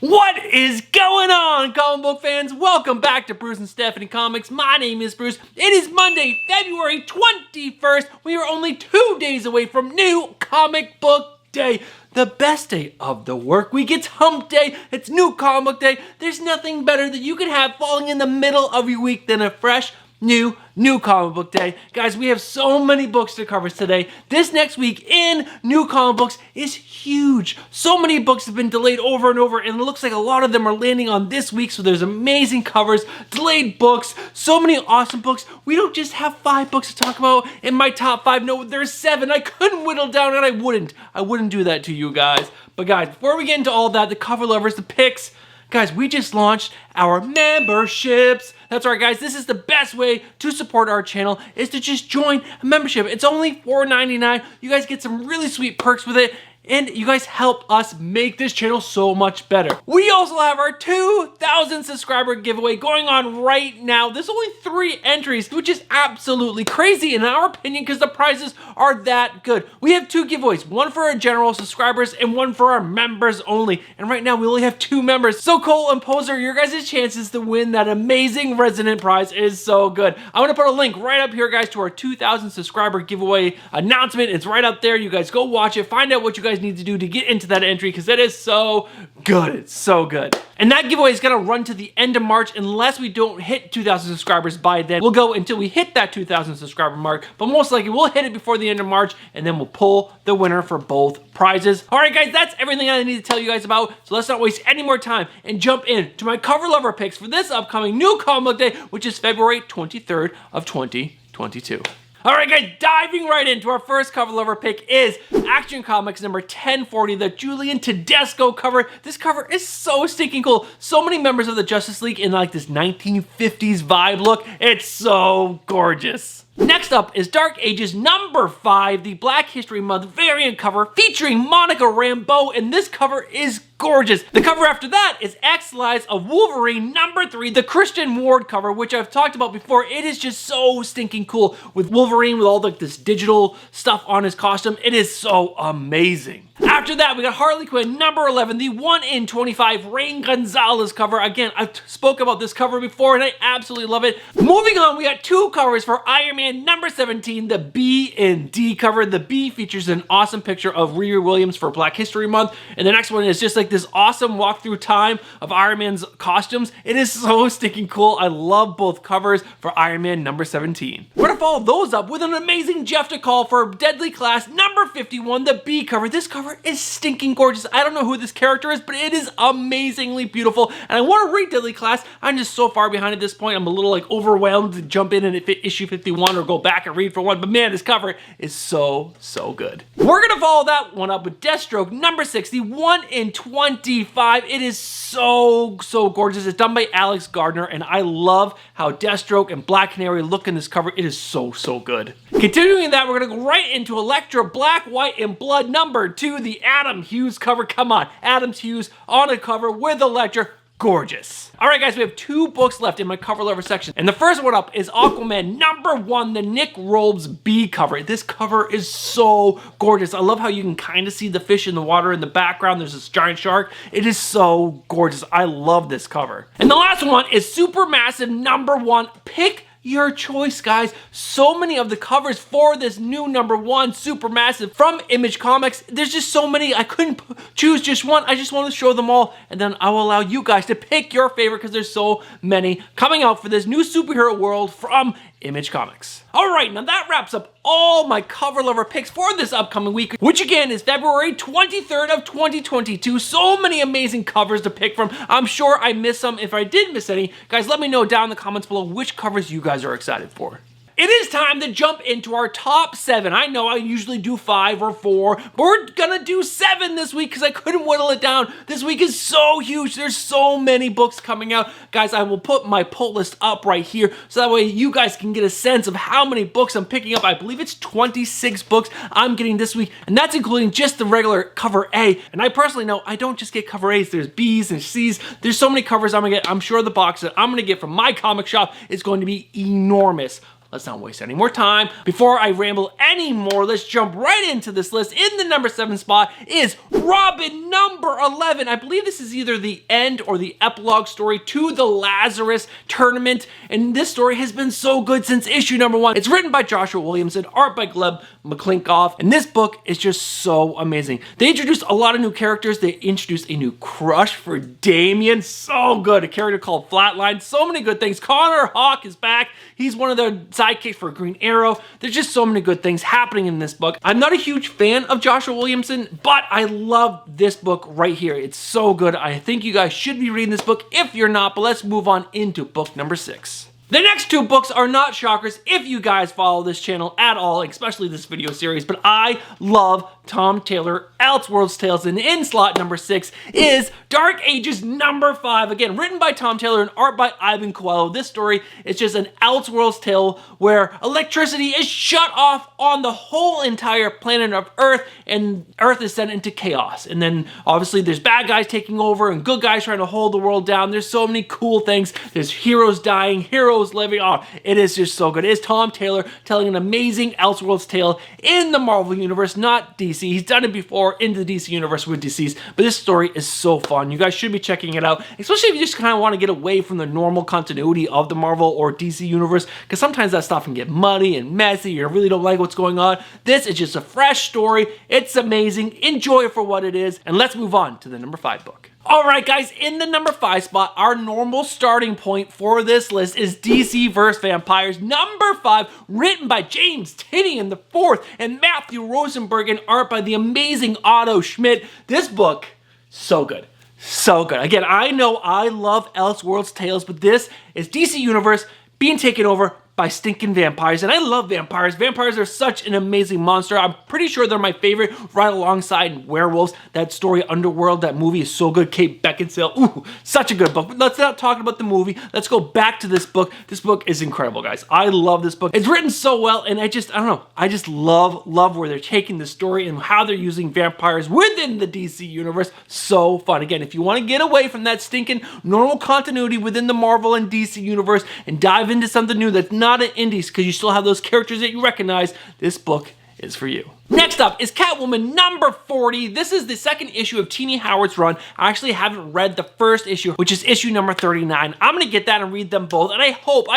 What is going on, comic book fans? Welcome back to Bruce and Stephanie Comics. My name is Bruce. It is Monday, February 21st. We are only 2 days away from New Comic Book Day. The best day of the work week. It's hump day. It's New Comic Book Day. There's nothing better that you can have falling in the middle of your week than a fresh, new comic book day. Guys, we have so many books to cover today. This next week in new comic books is huge. So many books have been delayed over and over, and it looks like a lot of them are landing on this week, so there's amazing covers, delayed books, so many awesome books. We don't just have 5 books to talk about in my top 5. No, there's 7. I couldn't whittle down, and I wouldn't do that to you guys. But guys, before we get into all that, the cover lovers, the picks, guys, we just launched our memberships. That's right, guys. This is the best way to support our channel, is to just join a membership. It's only $4.99. You guys get some really sweet perks with it, and you guys help us make this channel so much better. We also have our 2,000 subscriber giveaway going on right now. There's only 3 entries, which is absolutely crazy in our opinion because the prizes are that good. We have 2 giveaways, one for our general subscribers and one for our members only. And right now we only have 2 members. So Cole and Poser, your guys' chances to win that amazing Resident prize is so good. I'm gonna put a link right up here, guys, to our 2,000 subscriber giveaway announcement. It's right up there. You guys go watch it, find out what you guys need to do to get into that entry because it is so good. It's so good. And that giveaway is gonna run to the end of March unless we don't hit 2,000 subscribers by then. We'll go until we hit that 2,000 subscriber mark, but most likely we'll hit it before the end of March, and then we'll pull the winner for both prizes. All right, guys, that's everything I need to tell you guys about, so let's not waste any more time and jump in to my cover lover picks for this upcoming New Comic Book Day, which is February 23rd of 2022. All right, guys, diving right into our first cover lover pick is Action Comics number 1040, the Julian Tedesco cover. This cover is so stinking cool. So many members of the Justice League in like this 1950s vibe look. It's so gorgeous. Next up is Dark Ages number 5, the Black History Month variant cover featuring Monica Rambeau, and this cover is gorgeous. The cover after that is X-Lies of Wolverine number 3, the Christian Ward cover, which I've talked about before. It is just so stinking cool with Wolverine with all this digital stuff on his costume. It is so amazing. After that, we got Harley Quinn number 11, the 1 in 25 Rain Gonzalez cover. Again, I've spoke about this cover before and I absolutely love it. Moving on, we got 2 covers for Iron Man number 17, the B and D cover. The B features an awesome picture of Riri Williams for Black History Month, and the next one is just like this awesome walk through time of Iron Man's costumes. It is so stinking cool. I love both covers for Iron Man number 17. We're gonna follow those up with an amazing Jeff DeCall for Deadly Class number 51, the B cover. This cover is stinking gorgeous. I don't know who this character is, but it is amazingly beautiful, and I want to read Deadly Class. I'm just so far behind at this point. I'm a little like overwhelmed to jump in and issue 51 or go back and read for one, but man, this cover is so good. We're gonna follow that one up with Deathstroke number 6, the 1 in 25. It is so gorgeous. It's done by Alex Gardner, and I love how Deathstroke and Black Canary look in this cover. It is so good. Continuing that, we're gonna go right into Elektra Black, White, and Blood number 2, the Adam Hughes cover. Come on, Adam Hughes on a cover with Elektra. Gorgeous. All right, guys, we have 2 books left in my cover lover section, and the first one up is Aquaman number 1, the Nick Rolbs B cover. This cover is so gorgeous. I love how you can kind of see the fish in the water in the background. There's this giant shark. It is so gorgeous. I love this cover. And the last one is Supermassive number 1. Pick your choice, guys. So many of the covers for this new number 1 Supermassive from Image Comics. There's just so many. I couldn't choose just one. I just want to show them all, and then I will allow you guys to pick your favorite because there's so many coming out for this new superhero world from Image Comics. All right, now that wraps up all my cover lover picks for this upcoming week, which again is February 23rd of 2022. So many amazing covers to pick from. I'm sure I missed some. If I did miss any, guys, let me know down in the comments below which covers you guys are excited for. It is time to jump into our top 7. I know I usually do 5 or 4, but we're gonna do 7 this week because I couldn't whittle it down. This week is so huge. There's so many books coming out. Guys, I will put my pull list up right here so that way you guys can get a sense of how many books I'm picking up. I believe it's 26 books I'm getting this week, and that's including just the regular cover A. And I personally know I don't just get cover A's. There's B's and C's. There's so many covers I'm gonna get. I'm sure the box that I'm gonna get from my comic shop is going to be enormous. let's not waste any more time. Before I ramble any more, let's jump right into this list. In the number 7 spot is Robin number 11. I believe this is either the end or the epilogue story to the Lazarus tournament, and this story has been so good since issue number 1. It's written by Joshua Williamson, art by Gleb McClinkoff, and this book is just so amazing. They introduced a lot of new characters. They introduced a new crush for Damien, so good. A character called Flatline, so many good things. Connor Hawke is back. He's one of the sidekicks for Green Arrow. There's just so many good things happening in this book. I'm not a huge fan of Joshua Williamson, but I love this book right here. It's so good. I think you guys should be reading this book if you're not, but let's move on into book number 6. The next 2 books are not shockers if you guys follow this channel at all, especially this video series, but I love Tom Taylor Elseworlds Tales, and in slot number 6 is Dark Ages number 5. Again, written by Tom Taylor and art by Ivan Coelho. This story is just an Elseworlds tale where electricity is shut off on the whole entire planet of Earth, and Earth is sent into chaos. And then obviously there's bad guys taking over and good guys trying to hold the world down. There's so many cool things. There's heroes dying, heroes living. Oh, it is just so good. It is Tom Taylor telling an amazing Elseworlds tale in the Marvel Universe, not DC. He's done it before in the DC Universe with DC's, but this story is so fun. You guys should be checking it out, especially if you just kind of want to get away from the normal continuity of the Marvel or DC Universe, because sometimes that stuff can get muddy and messy. You really don't like what's going on. This is just a fresh story. It's amazing. Enjoy it for what it is, and let's move on to the number 5 book. Alright guys, in the number 5 spot, our normal starting point for this list is DC vs. Vampires number 5, written by James Tynion IV and Matthew Rosenberg, and art by the amazing Otto Schmidt. This book, so good. So good. Again, I know I love Elseworlds tales, but this is DC Universe being taken over by stinking vampires, and I love vampires. Vampires are such an amazing monster. I'm pretty sure they're my favorite, right alongside werewolves. That story, Underworld, that movie is so good. Kate Beckinsale, ooh, such a good book. But let's not talk about the movie. Let's go back to this book. This book is incredible, guys. I love this book. It's written so well, and I don't know. I just love where they're taking the story and how they're using vampires within the DC Universe. So fun. Again, if you want to get away from that stinking normal continuity within the Marvel and DC Universe and dive into something new that's not an indies, because you still have those characters that you recognize, this book is for you. Next up is Catwoman number 40. This is the second issue of Tini Howard's run. I actually haven't read the first issue, which is issue number 39. I'm gonna get that and read them both, and I hope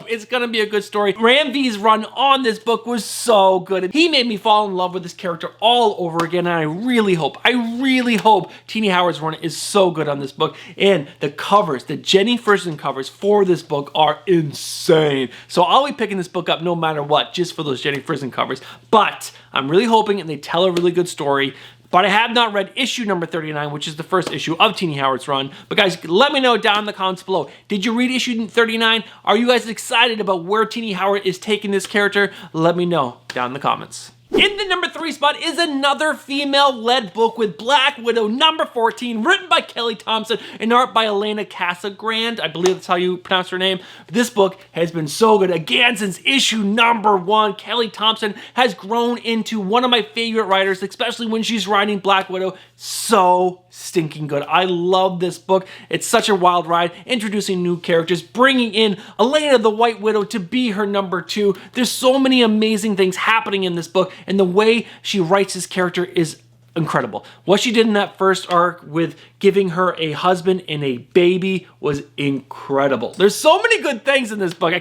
it's gonna be a good story. Ram V's run on this book was so good. He made me fall in love with this character all over again, and I really hope Tini Howard's run is so good on this book. And the covers, the Jenny Ferguson covers for this book are insane. So I'll be picking this book up no matter what, just for those Jenny Ferguson covers. But I'm really hoping and they tell a really good story. But I have not read issue number 39, which is the first issue of Tini Howard's run. But guys, let me know down in the comments below. Did you read issue 39? Are you guys excited about where Tini Howard is taking this character? Let me know down in the comments. In the number 3 spot is another female-led book with Black Widow number 14, written by Kelly Thompson and art by Elena Casagrande. I believe that's how you pronounce her name. This book has been so good. Again, since issue number 1, Kelly Thompson has grown into one of my favorite writers, especially when she's writing Black Widow. So stinking good. I love this book. It's such a wild ride, introducing new characters, bringing in Elena the White Widow to be her number 2. There's so many amazing things happening in this book, and the way she writes this character is incredible. What she did in that first arc with giving her a husband and a baby was incredible. There's so many good things in this book.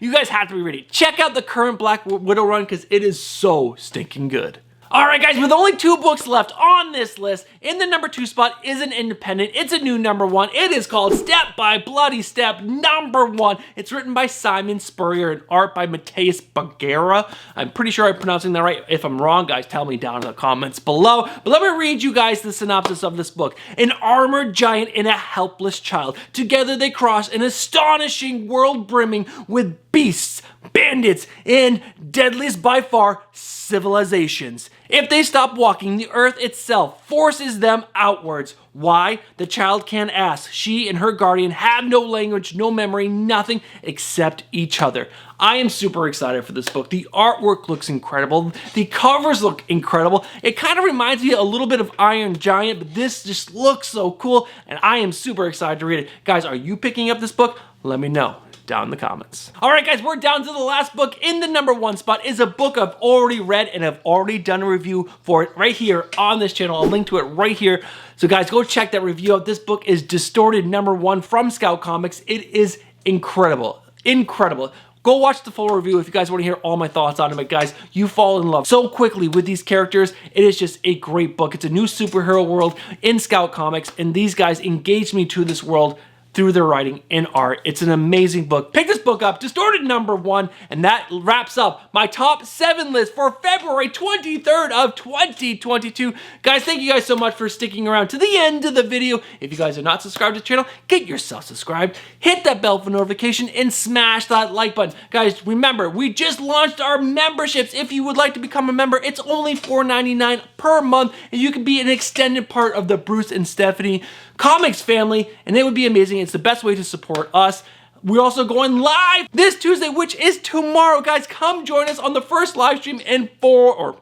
You guys have to be ready. Check out the current Black Widow run because it is so stinking good. Alright guys, with only 2 books left on this list, in the number 2 spot is an independent. It's a new number 1. It is called Step by Bloody Step number 1. It's written by Simon Spurrier and art by Mateus Bagheera. I'm pretty sure I'm pronouncing that right. If I'm wrong, guys, tell me down in the comments below. But let me read you guys the synopsis of this book. An armored giant and a helpless child. Together they cross an astonishing world brimming with beasts, bandits, and deadliest by far, civilizations. If they stop walking, the earth itself forces them outwards. Why? The child can't ask. She and her guardian have no language, no memory, nothing except each other. I am super excited for this book. The artwork looks incredible. The covers look incredible. It kind of reminds me a little bit of Iron Giant, but this just looks so cool, and I am super excited to read it. Guys, are you picking up this book? Let me know down in the comments. All right, guys, we're down to the last book. In the #1 spot is a book I've already read and I've already done a review for it right here on this channel. I'll link to it right here. So guys, go check that review out. This book is Distorted #1 from Scout Comics. It is incredible, incredible. Go watch the full review if you guys want to hear all my thoughts on it. But guys, you fall in love so quickly with these characters. It is just a great book. It's a new superhero world in Scout Comics, and these guys engaged me to this world through their writing and art. It's an amazing book. Pick this book up, Distorted #1, and that wraps up my top 7 list for February 23rd of 2022. Guys, thank you guys so much for sticking around to the end of the video. If you guys are not subscribed to the channel, get yourself subscribed, hit that bell for notification, and smash that like button. Guys, remember, we just launched our memberships. If you would like to become a member, it's only $4.99 per month, and you can be an extended part of the Bruce and Stephanie Comics family, and it would be amazing. It's the best way to support us. We're also going live this Tuesday, which is tomorrow. Guys, come join us on the first live stream in 4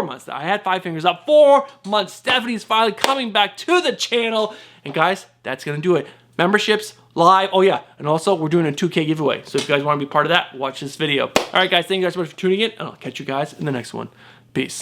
months. I had 5 fingers up. 4 months. Stephanie's finally coming back to the channel. And guys, that's going to do it. Memberships, live. Oh yeah, and also we're doing a 2K giveaway. So if you guys want to be part of that, watch this video. All right, guys, thank you guys so much for tuning in, and I'll catch you guys in the next one. Peace.